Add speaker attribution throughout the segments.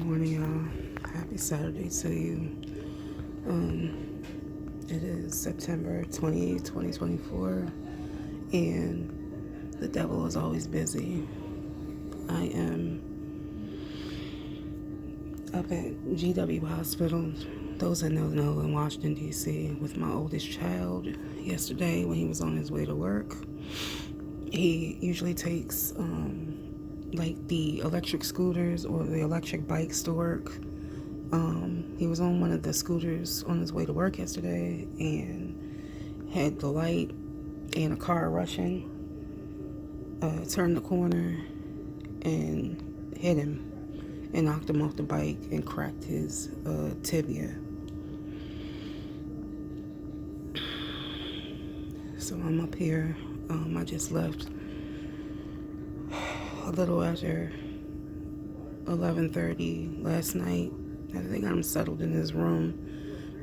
Speaker 1: Good morning, y'all. Happy Saturday to you. It is September 28th, 2024, and the devil is always busy. I am up at GW Hospital. Those that know in Washington, D.C., with my oldest child. Yesterday, when he was on his way to work, he usually takes like the electric scooters or the electric bikes to work. He was on one of the scooters on his way to work yesterday and had the light and a car rushing, turned the corner and hit him and knocked him off the bike and cracked his tibia. So I'm up here. I just left a little after 11:30 last night. I think I'm settled in his room.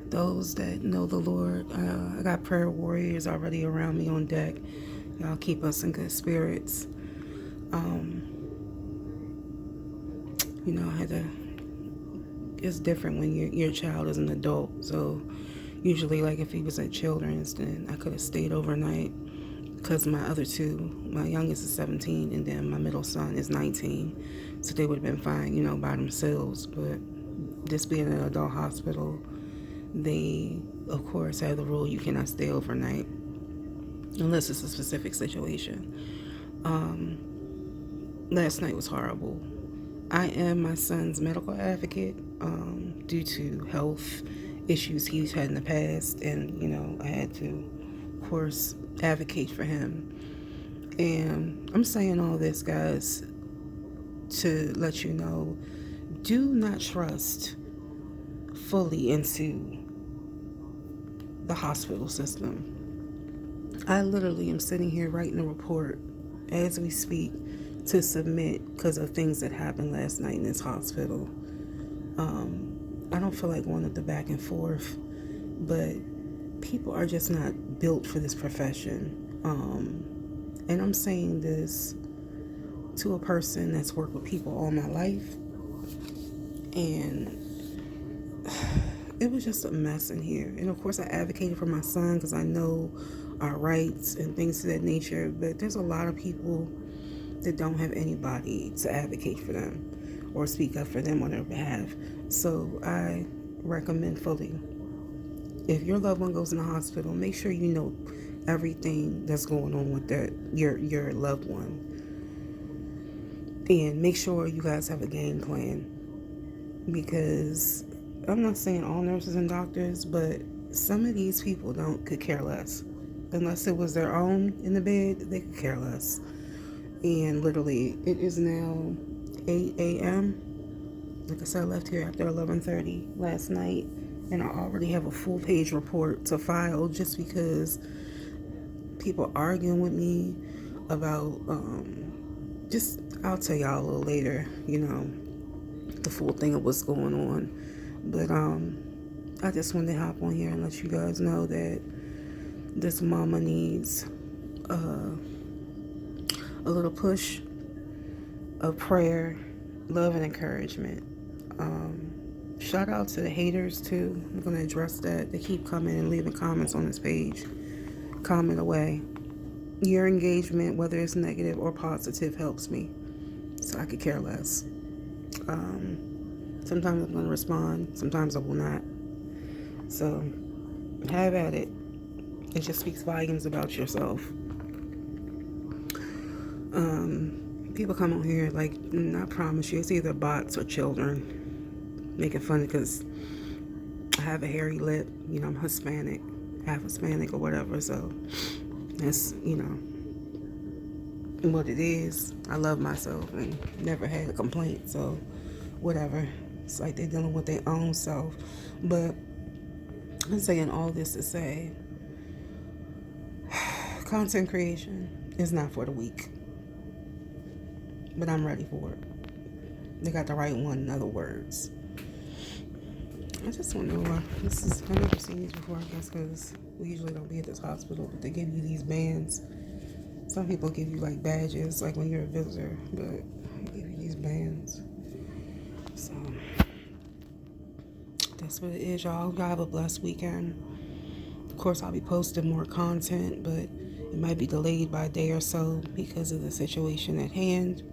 Speaker 1: Those that know the Lord, I got prayer warriors already around me on deck. Y'all keep us in good spirits. I had to. It's different when your child is an adult. So usually, like if he was at Children's, then I could have stayed overnight. Because my other two, my youngest is 17, and then my middle son is 19, so they would have been fine, by themselves. But this being an adult hospital, they, of course, have the rule you cannot stay overnight unless it's a specific situation. Last night was horrible. I am my son's medical advocate due to health issues he's had in the past, and, I had to, of course, advocate for him. And I'm saying all this, guys, to let you know, do not trust fully into the hospital system. I literally am sitting here writing a report as we speak to submit because of things that happened last night in this hospital. I don't feel like going up the back and forth, but people are just not built for this profession. And I'm saying this to a person that's worked with people all my life. And it was just a mess in here. And of course, I advocated for my son because I know our rights and things of that nature. But there's a lot of people that don't have anybody to advocate for them or speak up for them on their behalf. So I recommend fully, if your loved one goes in the hospital, make sure you know everything that's going on with your loved one. And make sure you guys have a game plan. Because I'm not saying all nurses and doctors, but some of these people could care less. Unless it was their own in the bed, they could care less. And literally, it is now 8 a.m. Like I said, I left here after 11:30 last night, and I already have a full-page report to file just because people arguing with me about, I'll tell y'all a little later, the full thing of what's going on. But I just wanted to hop on here and let you guys know that this mama needs a little push of prayer, love, and encouragement. Shout out to the haters too. I'm going to address that. They keep coming and leaving comments on this page. Comment away. Your engagement, whether it's negative or positive, helps me. So I could care less. Sometimes I'm going to respond. Sometimes I will not. So have at it. It just speaks volumes about yourself. People come on here like, I promise you, it's either bots or children making fun because I have a hairy lip. I'm Hispanic, half Hispanic or whatever. So that's, what it is. I love myself and never had a complaint. So whatever. It's like they're dealing with their own self. But I'm saying all this to say, content creation is not for the weak. But I'm ready for it. They got the right one, in other words. I just want to know why. I've never seen these before, I guess, because we usually don't be at this hospital, but they give you these bands. Some people give you like badges, like when you're a visitor, but they give you these bands. So that's what it is, y'all. Y'all have a blessed weekend. Of course, I'll be posting more content, but it might be delayed by a day or so because of the situation at hand.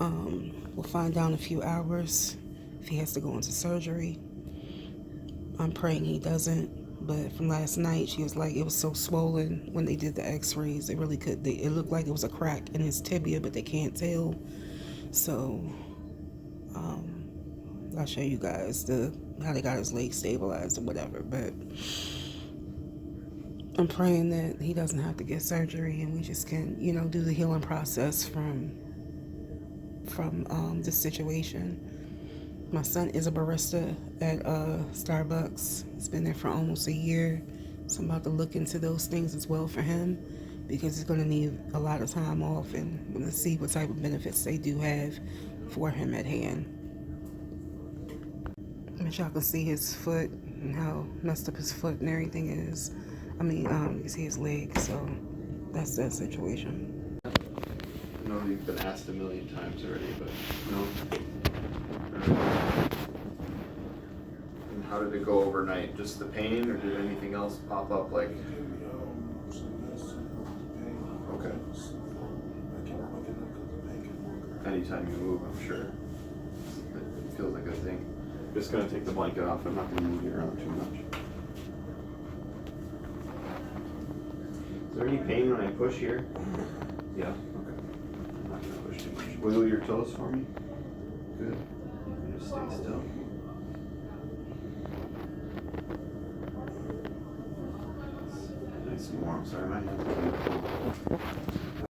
Speaker 1: We'll find out in a few hours if he has to go into surgery. I'm praying he doesn't, but from last night, she was like, it was so swollen when they did the x-rays. It looked like it was a crack in his tibia, but they can't tell. So, I'll show you guys how they got his leg stabilized or whatever, but I'm praying that he doesn't have to get surgery and we just can, do the healing process from this situation. My son is a barista at Starbucks. He's been there for almost a year. So I'm about to look into those things as well for him because he's going to need a lot of time off, and I'm going to see what type of benefits they do have for him at hand. But y'all can see his foot and how messed up his foot and everything is. You can see his leg, so that's that situation.
Speaker 2: I know you've been asked a million times already, but no. And how did it go overnight? Just the pain, or did anything else pop up? Like, okay. Anytime you move, I'm sure it feels like a thing. I'm just gonna take the blanket off. I'm not gonna move you around too much. Is there any pain when I push here? Yeah. Okay. I'm not gonna push too much. Wiggle your toes for me. Good. Just stay still. Nice and warm. Sorry, my hands are cold.